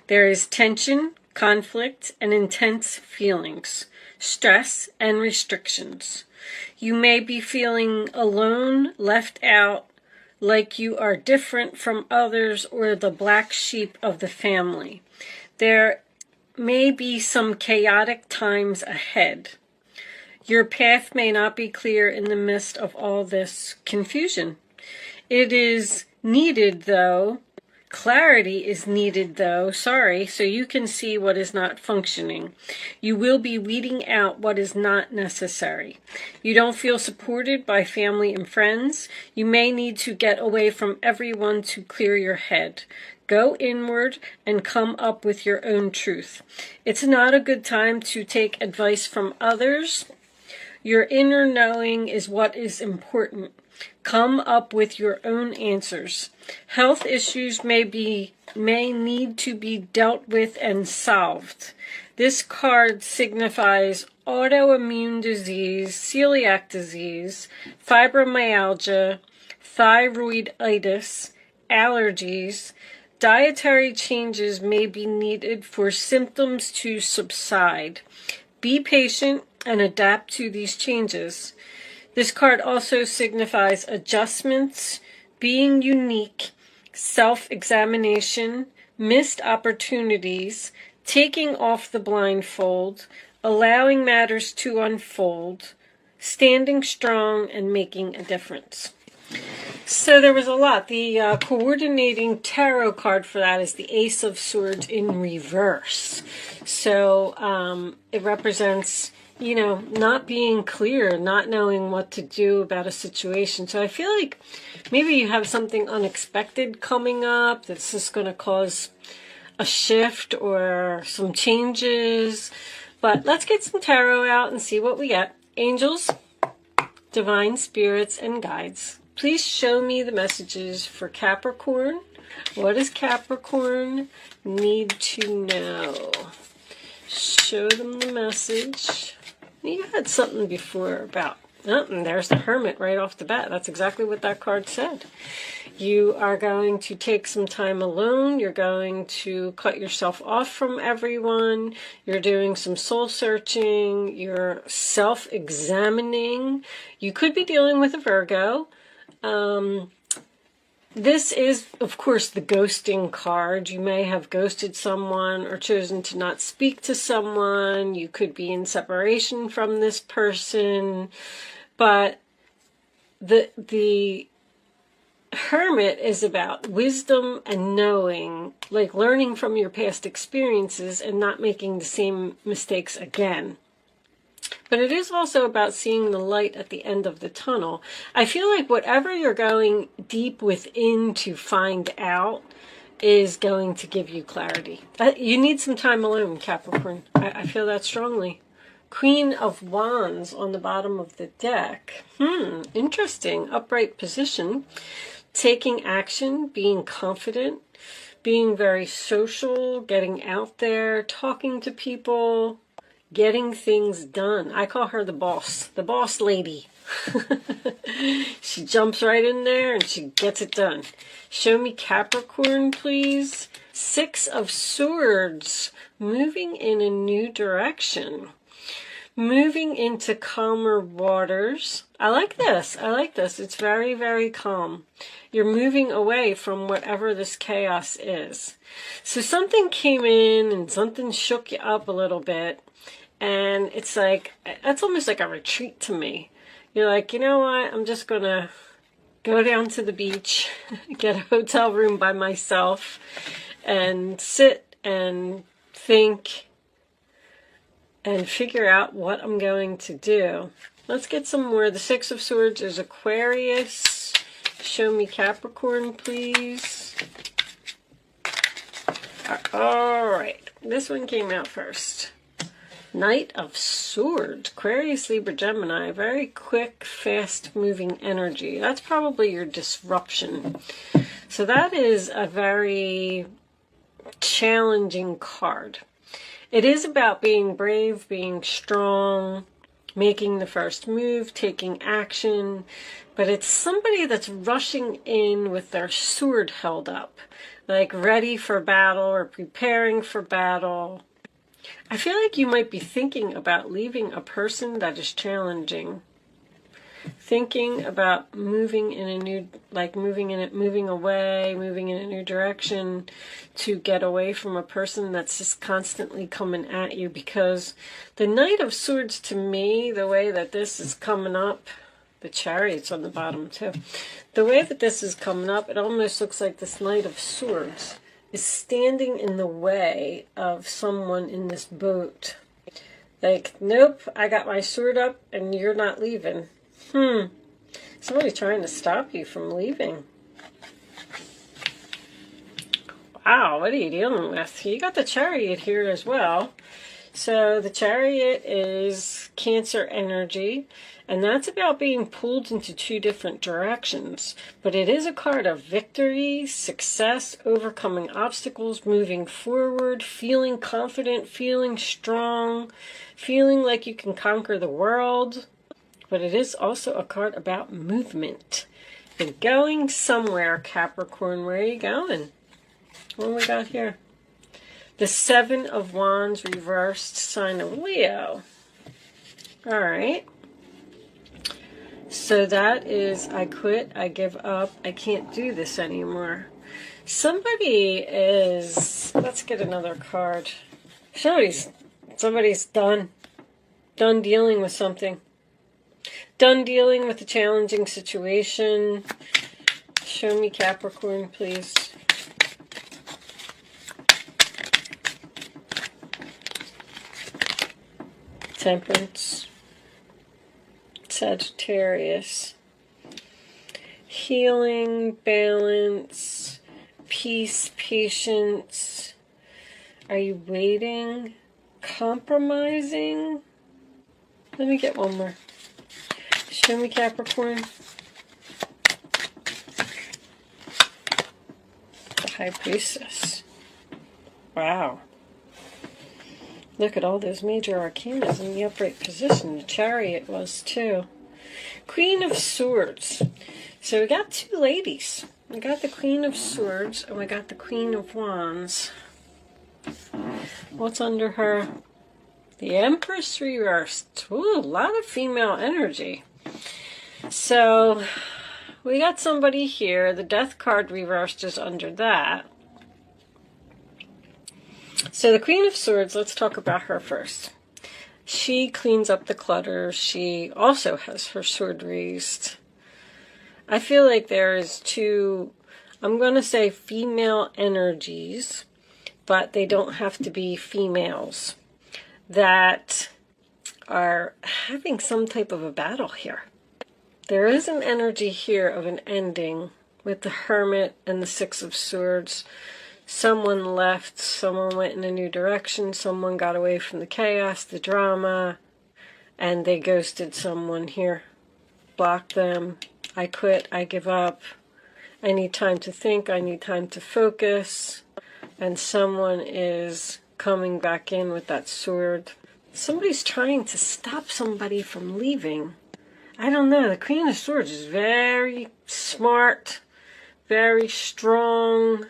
There is tension, conflict, and intense feelings, stress, and restrictions. You may be feeling alone, left out, like you are different from others or the black sheep of the family. There may be some chaotic times ahead. Your path may not be clear in the midst of all this confusion. It is needed, though. Clarity is needed, though, so you can see what is not functioning. You will be weeding out what is not necessary. You don't feel supported by family and friends. You may need to get away from everyone to clear your head. Go inward and come up with your own truth. It's not a good time to take advice from others. Your inner knowing is what is important. Come up with your own answers. Health issues may need to be dealt with and solved. This card signifies autoimmune disease, celiac disease, fibromyalgia, thyroiditis, allergies. Dietary changes may be needed for symptoms to subside. Be patient and adapt to these changes. This card also signifies adjustments, being unique, self-examination, missed opportunities, taking off the blindfold, allowing matters to unfold, standing strong, and making a difference. So there was a lot. The coordinating tarot card for that is the Ace of Swords in reverse. So it represents, not being clear, not knowing what to do about a situation. So I feel like maybe you have something unexpected coming up that's just going to cause a shift or some changes. But let's get some tarot out and see what we get. Angels, divine spirits, and guides, please show me the messages for Capricorn. What does Capricorn need to know? Show them the message. You had something before about, and there's the Hermit right off the bat. That's exactly what that card said. You are going to take some time alone. You're going to cut yourself off from everyone. You're doing some soul searching. You're self-examining. You could be dealing with a Virgo. This is, of course, the ghosting card. You may have ghosted someone or chosen to not speak to someone. You could be in separation from this person. But the Hermit is about wisdom and knowing, like learning from your past experiences and not making the same mistakes again. But it is also about seeing the light at the end of the tunnel. I feel like whatever you're going deep within to find out is going to give you clarity. You need some time alone, Capricorn. I feel that strongly. Queen of Wands on the bottom of the deck. Interesting. Upright position. Taking action, being confident, being very social, getting out there, talking to people, getting things done. I call her the boss lady. She jumps right in there and she gets it done. Show me Capricorn, please. Six of Swords, moving in a new direction. Moving into calmer waters. I like this. It's very, very calm. You're moving away from whatever this chaos is. So something came in and something shook you up a little bit. And it's like, that's almost like a retreat to me. You're like, you know what? I'm just going to go down to the beach, get a hotel room by myself, and sit and think and figure out what I'm going to do. Let's get some more. The Six of Swords is Aquarius. Show me Capricorn, please. All right. This one came out first. Knight of Swords, Aquarius, Libra, Gemini. Very quick, fast-moving energy. That's probably your disruption. So that is a very challenging card. It is about being brave, being strong, making the first move, taking action. But it's somebody that's rushing in with their sword held up. like ready for battle or preparing for battle. I feel like you might be thinking about leaving a person that is challenging. Thinking about moving in a new, like moving away, moving in a new direction to get away from a person that's just constantly coming at you. Because the Knight of Swords, to me, the way that this is coming up, the Chariot's on the bottom too. The way that this is coming up, it almost looks like this Knight of Swords is standing in the way of someone in this boat. Like, nope, I got my sword up and you're not leaving. Somebody's trying to stop you from leaving. Wow, what are you dealing with? You got the Chariot here as well. So the Chariot is Cancer energy, and that's about being pulled into two different directions. But it is a card of victory, success, overcoming obstacles, moving forward, feeling confident, feeling strong, feeling like you can conquer the world. But it is also a card about movement. You're going somewhere, Capricorn. Where are you going? What do we got here? The Seven of Wands reversed, sign of Leo. All right. So that is, I quit, I give up, I can't do this anymore. Somebody is, let's get another card. Somebody's done dealing with something. Done dealing with a challenging situation. Show me Capricorn, please. Temperance. Sagittarius. Healing, balance, peace, patience. Are you waiting? Compromising? Let me get one more. Show me Capricorn. The High Priestess. Wow. Look at all those major arcana in the upright position. The Chariot was too. Queen of Swords. So we got two ladies. We got the Queen of Swords and we got the Queen of Wands. What's under her? The Empress reversed. Ooh, a lot of female energy. So we got somebody here. The Death card reversed is under that. So the Queen of Swords, let's talk about her first. She cleans up the clutter. She also has her sword raised. I feel like there is two, I'm going to say female energies, but they don't have to be females, that are having some type of a battle here. There is an energy here of an ending with the Hermit and the Six of Swords. Someone left, someone went in a new direction, someone got away from the chaos, the drama, and they ghosted someone here. Blocked them. I quit, I give up. I need time to think, I need time to focus. And someone is coming back in with that sword. Somebody's trying to stop somebody from leaving. I don't know. The Queen of Swords is very smart, very strong,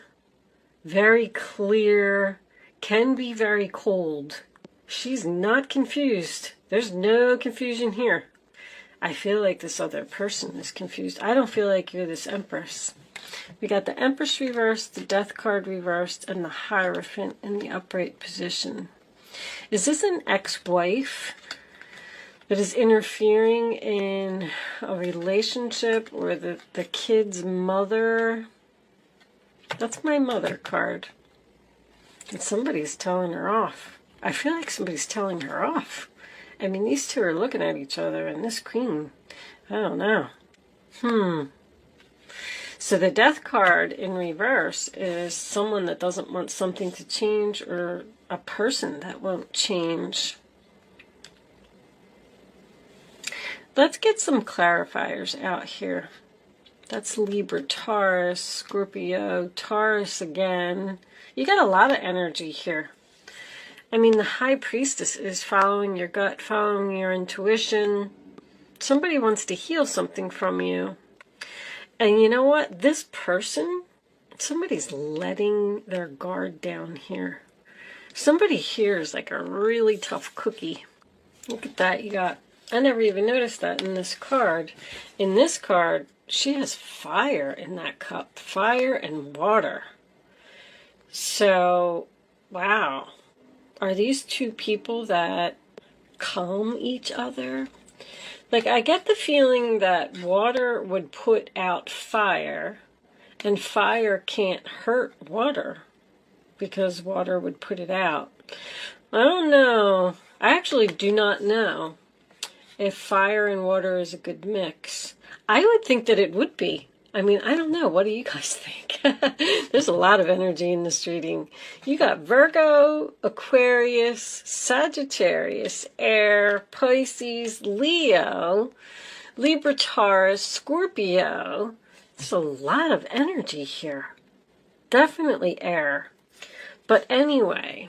very clear, can be very cold. She's not confused. There's no confusion here. I feel like this other person is confused. I don't feel like you're this Empress. We got the Empress reversed, the Death card reversed, and the Hierophant in the upright position. Is this an ex-wife that is interfering in a relationship, or the kid's mother? That's my mother card. And somebody's telling her off. I feel like somebody's telling her off. I mean, these two are looking at each other, and this queen, I don't know. So the Death card in reverse is someone that doesn't want something to change, or a person that won't change. Let's get some clarifiers out here. That's Libra, Taurus, Scorpio, Taurus again. You got a lot of energy here. I mean, the High Priestess is following your gut, following your intuition. Somebody wants to heal something from you. And you know what? This person Somebody's letting their guard down here. Somebody here is like a really tough cookie. Look at that. You got, I never even noticed that in this card. In this card, she has fire in that cup. Fire and water. So, wow. Are these two people that calm each other? Like, I get the feeling that water would put out fire, and fire can't hurt water because water would put it out. I don't know. I actually do not know if fire and water is a good mix. I would think that it would be. I mean, I don't know. What do you guys think? There's a lot of energy in this reading. You got Virgo, Aquarius, Sagittarius, Air, Pisces, Leo, Libra, Taurus, Scorpio. There's a lot of energy here. Definitely air. But anyway,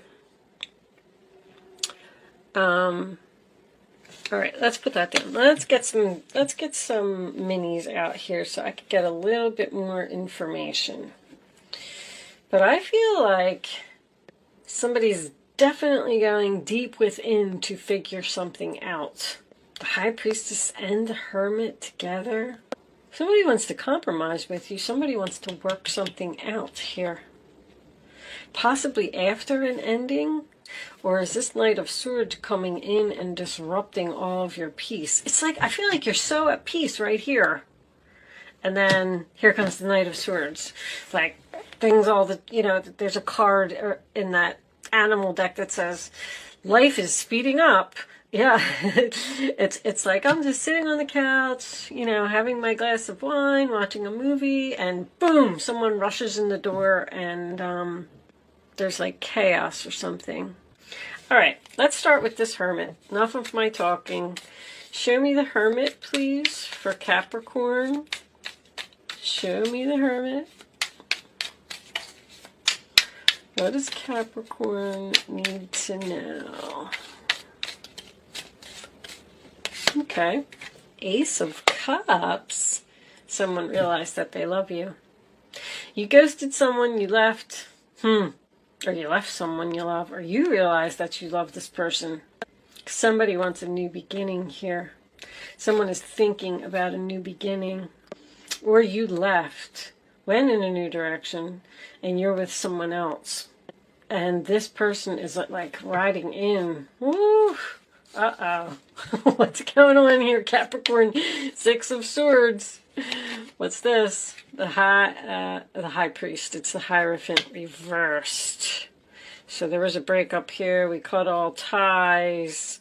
all right, let's put that down. Let's get some minis out here so I could get a little bit more information. But I feel like somebody's definitely going deep within to figure something out. The High Priestess and the Hermit together. Somebody wants to compromise with you. Somebody wants to work something out here. Possibly after an ending. Or is this Knight of Swords coming in and disrupting all of your peace? It's like, I feel like you're so at peace right here. And then here comes the Knight of Swords. Like, things all the, you know, there's a card in that animal deck that says, life is speeding up. Yeah, it's like I'm just sitting on the couch, you know, having my glass of wine, watching a movie, and boom, someone rushes in the door and there's like chaos or something. All right, let's start with this Hermit. Enough of my talking. Show me the Hermit, please, for Capricorn. Show me the Hermit. What does Capricorn need to know? Okay. Ace of Cups. Someone realized that they love you. You ghosted someone, you left. Or you left someone you love, or you realize that you love this person. Somebody wants a new beginning here. Someone is thinking about a new beginning. Or you left, went in a new direction, and you're with someone else. And this person is like riding in. Woo! Uh-oh. What's going on here, Capricorn? Six of Swords. What's this? The High Priest. It's the Hierophant reversed. So there was a breakup here. We cut all ties.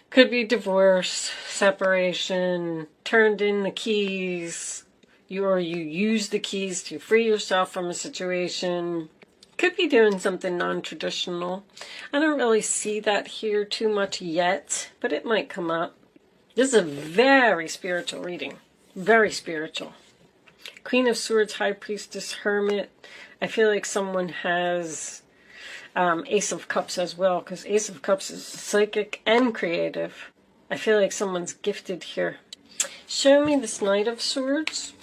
Could be divorce, separation, turned in the keys. You used the keys to free yourself from a situation. Could be doing something non-traditional. I don't really see that here too much yet, but it might come up. This is a very spiritual reading. Very spiritual. Queen of Swords, High Priestess, Hermit. I feel like someone has Ace of Cups as well, because Ace of Cups is psychic and creative. I feel like someone's gifted here. Show me this Knight of Swords.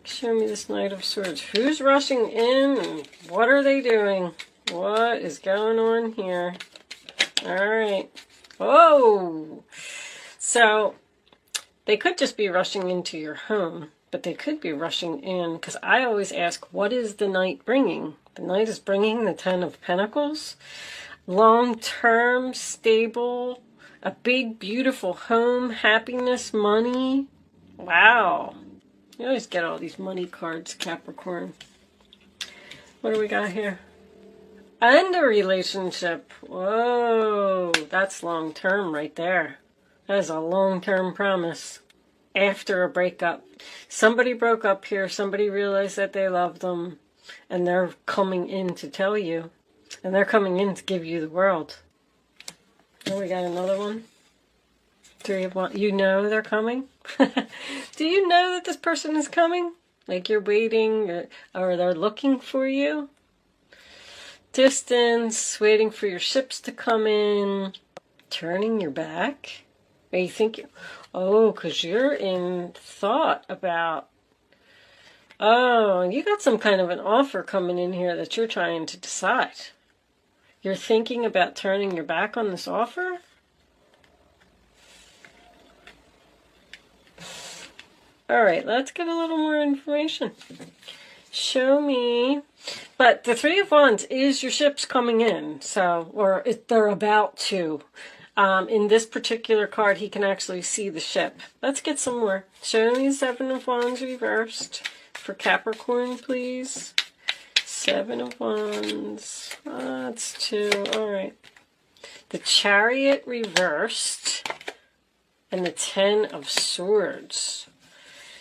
Show me this Knight of Swords. Who's rushing in and what are they doing? What is going on here? All right. Oh! So, they could just be rushing into your home, but they could be rushing in, because I always ask, what is the Knight bringing? The Knight is bringing the Ten of Pentacles. Long-term, stable, a big, beautiful home, happiness, money. Wow. You always get all these money cards, Capricorn. What do we got here? And a relationship. Whoa, that's long-term right there. That is a long-term promise. After a breakup. Somebody broke up here. Somebody realized that they loved them. And they're coming in to tell you. And they're coming in to give you the world. Oh, we got another one. Three of Wands. You know they're coming? Do you know that this person is coming? Like you're waiting or they're looking for you? Distance, waiting for your ships to come in. Turning your back. Are you thinking, oh, because you're in thought about Oh, you got some kind of an offer coming in here that you're trying to decide. You're thinking about turning your back on this offer? All right, let's get a little more information. Show me. But the Three of Wands is your ship's coming in, so, or they're about to. In this particular card, he can actually see the ship. Let's get some more. Show me Seven of Wands reversed for Capricorn, please. Seven of Wands. That's two. All right. The Chariot reversed and the Ten of Swords.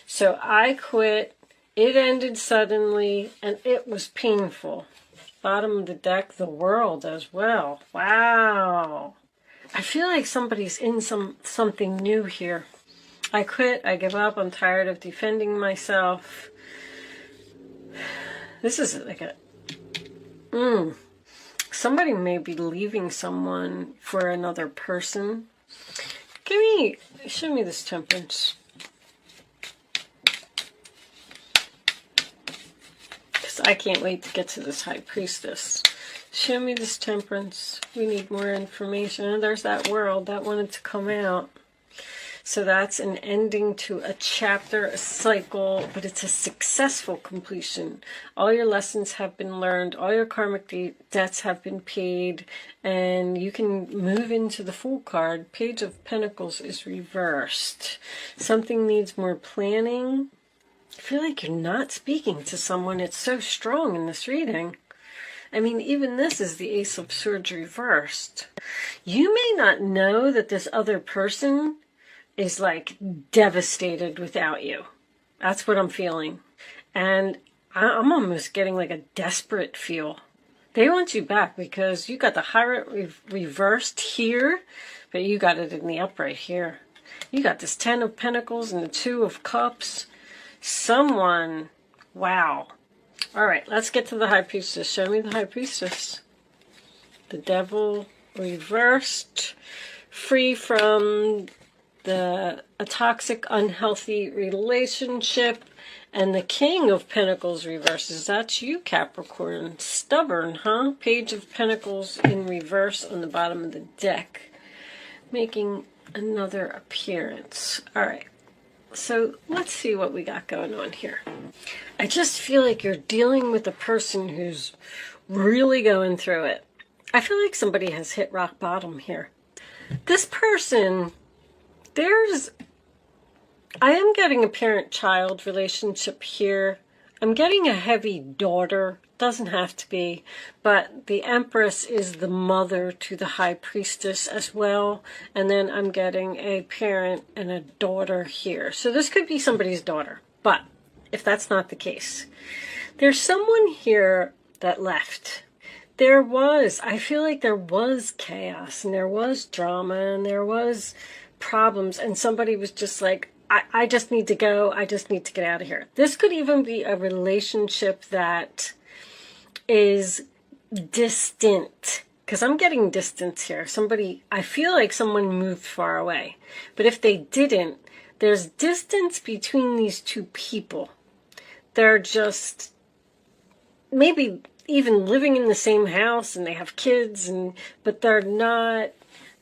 So I quit. It ended suddenly, and it was painful. Bottom of the deck, the World as well. Wow. I feel like somebody's in something new here. I quit. I give up. I'm tired of defending myself. This is like a... Somebody may be leaving someone for another person. Show me this Temperance. I can't wait to get to this High Priestess. Show me this Temperance. We need more information. And there's that World that wanted to come out. So that's an ending to a chapter, a cycle, but it's a successful completion. All your lessons have been learned. All your karmic debts have been paid. And you can move into the Fool card. Page of Pentacles is reversed. Something needs more planning. I feel like you're not speaking to someone. It's so strong in this reading. I mean, even this is the Ace of Swords reversed. You may not know that this other person is like devastated without you. That's what I'm feeling. And I'm almost getting like a desperate feel. They want you back because you got the Hierophant reversed here, but you got it in the upright here. You got this Ten of Pentacles and the Two of Cups. Someone, wow. All right, let's get to the High Priestess. Show me the High Priestess. The Devil reversed, free from a toxic, unhealthy relationship, and the King of Pentacles reverses. That's you, Capricorn. Stubborn, huh? Page of Pentacles in reverse on the bottom of the deck, making another appearance. All right. So let's see what we got going on here. I just feel like you're dealing with a person who's really going through it. I feel like somebody has hit rock bottom here. This person, I am getting a parent-child relationship here. I'm getting a heavy daughter. Doesn't have to be, but the Empress is the mother to the High Priestess as well, and then I'm getting a parent and a daughter here. So this could be somebody's daughter, but if that's not the case, there's someone here that left. I feel like there was chaos, and there was drama, and there was problems, and somebody was just like, I just need to go, I just need to get out of here. This could even be a relationship that is distant, because I'm getting distance here. I feel like someone moved far away, but if they didn't, there's distance between these two people. They're just maybe even living in the same house and they have kids, but they're not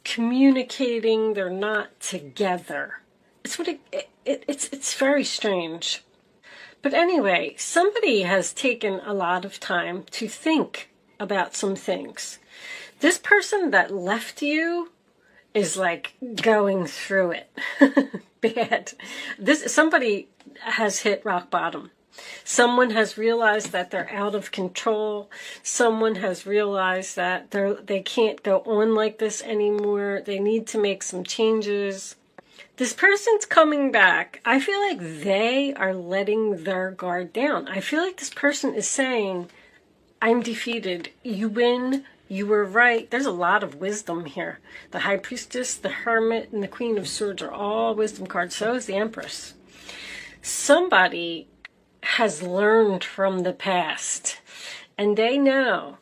communicating, they're not together. It's very strange. But anyway, somebody has taken a lot of time to think about some things. This person that left you is like going through it bad. Somebody has hit rock bottom. Someone has realized that they're out of control. Someone has realized that they can't go on like this anymore. They need to make some changes. This person's coming back. I feel like they are letting their guard down. I feel like this person is saying, I'm defeated. You win. You were right. There's a lot of wisdom here. The High Priestess, the Hermit, and the Queen of Swords are all wisdom cards. So is the Empress. Somebody has learned from the past, and they know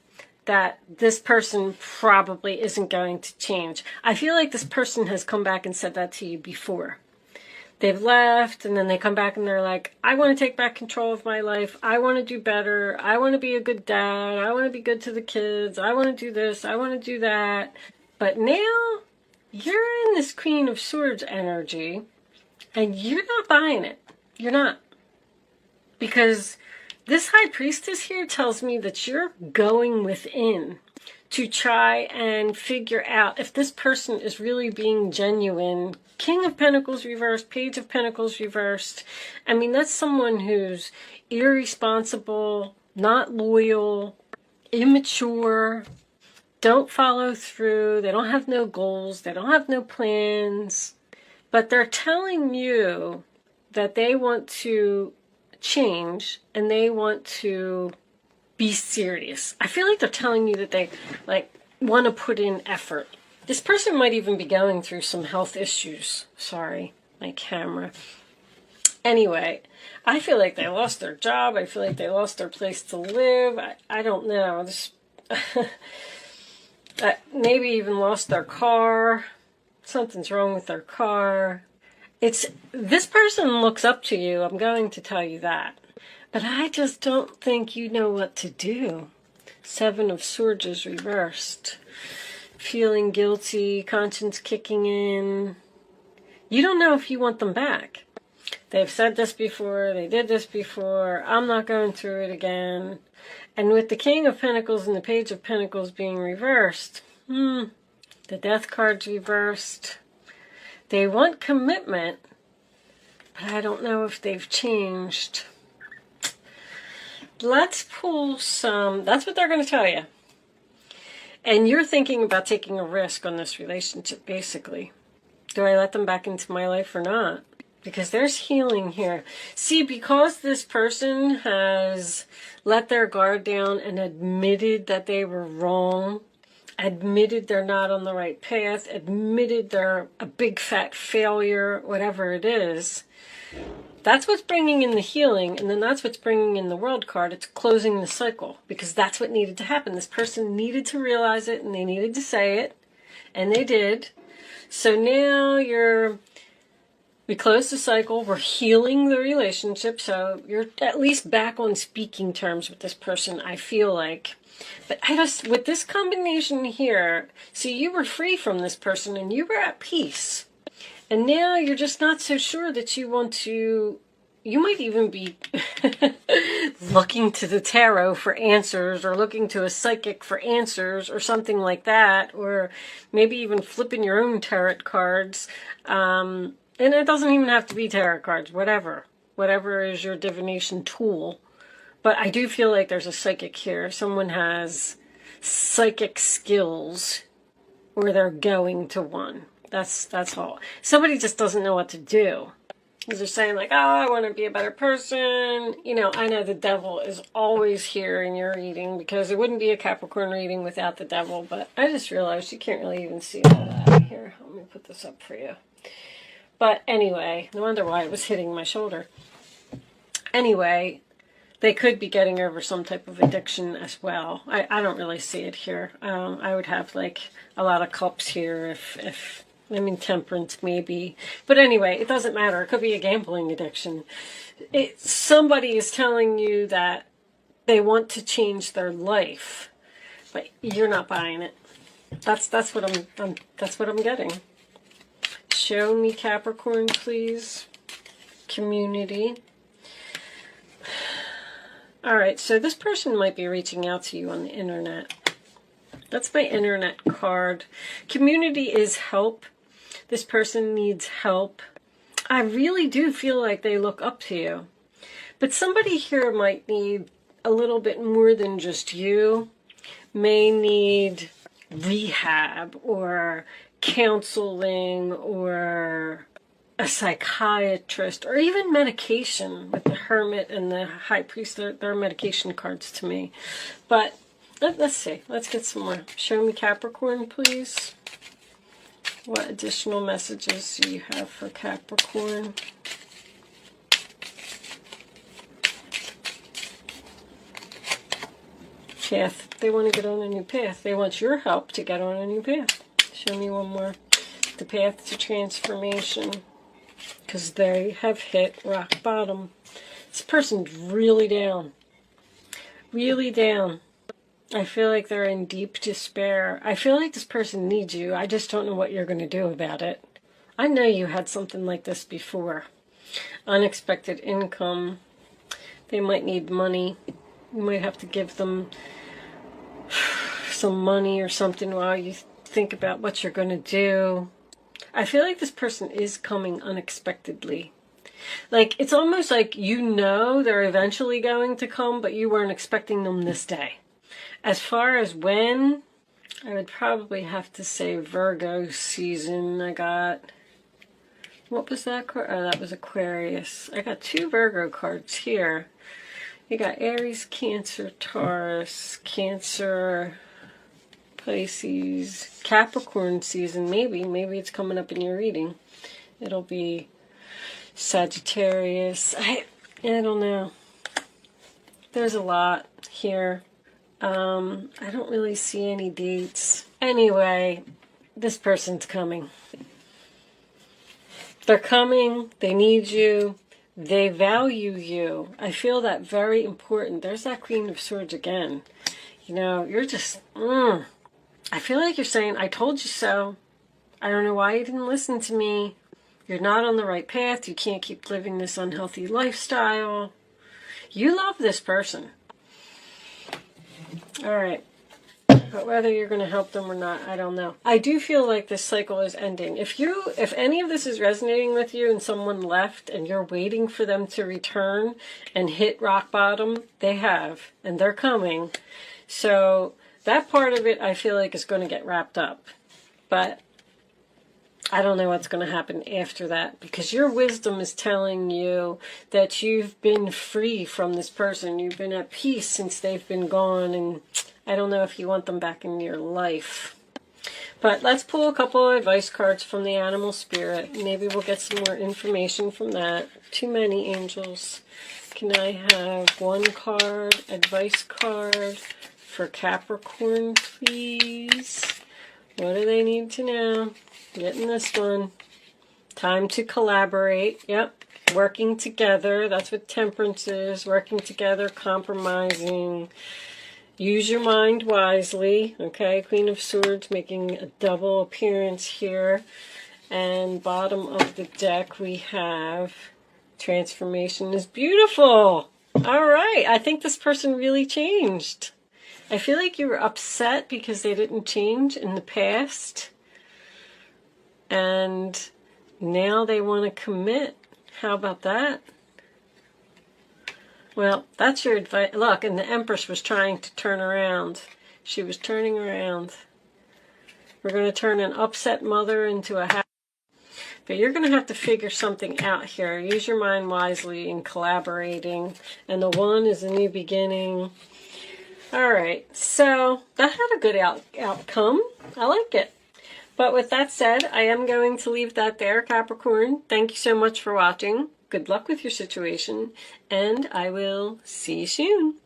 that this person probably isn't going to change. I feel like this person has come back and said that to you before. they've left, and then they come back and they're like, I want to take back control of my life. I want to do better. I want to be a good dad. I want to be good to the kids. I want to do this. I want to do that. But now you're in this Queen of Swords energy, and you're not buying it. You're not. Because this High Priestess here tells me that you're going within to try and figure out if this person is really being genuine. King of Pentacles reversed, Page of Pentacles reversed. I mean, that's someone who's irresponsible, not loyal, immature, don't follow through, they don't have no goals, they don't have no plans. But they're telling you that they want to change and they want to be serious. I feel like they're telling you that they want to put in effort. This person might even be going through some health issues. Sorry, my camera. Anyway, I feel like they lost their job. I feel like they lost their place to live. I don't know. This maybe even lost their car. Something's wrong with their car. This person looks up to you. I'm going to tell you that. But I just don't think you know what to do. Seven of Swords is reversed. Feeling guilty, conscience kicking in. You don't know if you want them back. They've said this before, they did this before, I'm not going through it again. And with the King of Pentacles and the Page of Pentacles being reversed, the Death card's reversed. They want commitment, but I don't know if they've changed. Let's pull some, that's what they're going to tell you. And you're thinking about taking a risk on this relationship, basically. Do I let them back into my life or not? Because there's healing here. See, because this person has let their guard down and admitted that they were wrong, admitted they're not on the right path, admitted they're a big fat failure, whatever it is, that's what's bringing in the healing, and then that's what's bringing in the World card. It's closing the cycle, because that's what needed to happen. This person needed to realize it, and they needed to say it, and they did. So now we closed the cycle, we're healing the relationship, so you're at least back on speaking terms with this person, I feel like. But with this combination here, see, you were free from this person, and you were at peace. And now you're just not so sure that you want to, you might even be looking to the tarot for answers, or looking to a psychic for answers, or something like that, or maybe even flipping your own tarot cards. And it doesn't even have to be tarot cards, whatever is your divination tool. But I do feel like there's a psychic here. Someone has psychic skills, or they're going to one. That's all. Somebody just doesn't know what to do. They're saying like, oh, I want to be a better person. You know, I know the devil is always here in your reading, because it wouldn't be a Capricorn reading without the devil. But I just realized you can't really even see all that here. Let me put this up for you. But anyway, no wonder why it was hitting my shoulder. Anyway, they could be getting over some type of addiction as well. I don't really see it here. I would have like a lot of cups here if temperance maybe. But anyway, it doesn't matter. It could be a gambling addiction. Somebody is telling you that they want to change their life, but you're not buying it. That's what I'm getting. Show me Capricorn, please. Community. All right, so this person might be reaching out to you on the internet. That's my internet card. Community is help. This person needs help. I really do feel like they look up to you. But somebody here might need a little bit more than just you. May need rehab or counseling or a psychiatrist, or even medication. With the Hermit and the High Priest, they're medication cards to me. But let's see. Let's get some more. Show me Capricorn, please. What additional messages do you have for Capricorn? Path. They want to get on a new path. They want your help to get on a new path. Show me one more. The path to transformation. because they have hit rock bottom. This person's really down. Really down. I feel like they're in deep despair. I feel like this person needs you. I just don't know what you're going to do about it. I know you had something like this before. Unexpected income. They might need money. You might have to give them some money or something while you think about what you're going to do. I feel like this person is coming unexpectedly. Like, it's almost like you know they're eventually going to come, but you weren't expecting them this day. As far as when, I would probably have to say Virgo season. I got, what was that? Oh, that was Aquarius. I got 2 Virgo cards here. You got Aries, Cancer, Taurus, Cancer, Pisces, Capricorn season. Maybe it's coming up in your reading. It'll be Sagittarius. I don't know. There's a lot here. I don't really see any dates. Anyway, this person's coming. They're coming. They need you. They value you. I feel that very important. There's that Queen of Swords again. You know, you're just, I feel like you're saying, I told you so. I don't know why you didn't listen to me. You're not on the right path. You can't keep living this unhealthy lifestyle. You love this person. All right. But whether you're going to help them or not, I don't know. I do feel like this cycle is ending. If any of this is resonating with you and someone left and you're waiting for them to return and hit rock bottom, they have, and they're coming. So that part of it I feel like is going to get wrapped up. But I don't know what's going to happen after that, because your wisdom is telling you that you've been free from this person. You've been at peace since they've been gone, and I don't know if you want them back in your life. But let's pull a couple of advice cards from the animal spirit. Maybe we'll get some more information from that. Too many angels. Can I have one card, advice card for Capricorn, please? What do they need to know? Getting this one. Time to collaborate. Yep. Working together. That's what temperance is. Working together, compromising. Use your mind wisely. Okay. Queen of Swords making a double appearance here. And bottom of the deck we have transformation is beautiful. All right. I think this person really changed. I feel like you were upset because they didn't change in the past. And now they want to commit. How about that? Well, that's your advice. Look, and the Empress was trying to turn around. She was turning around. We're going to turn an upset mother into a happy. But you're going to have to figure something out here. Use your mind wisely in collaborating. And the 1 is a new beginning. All right. So that had a good outcome. I like it. But with that said, I am going to leave that there, Capricorn. Thank you so much for watching. Good luck with your situation, and I will see you soon.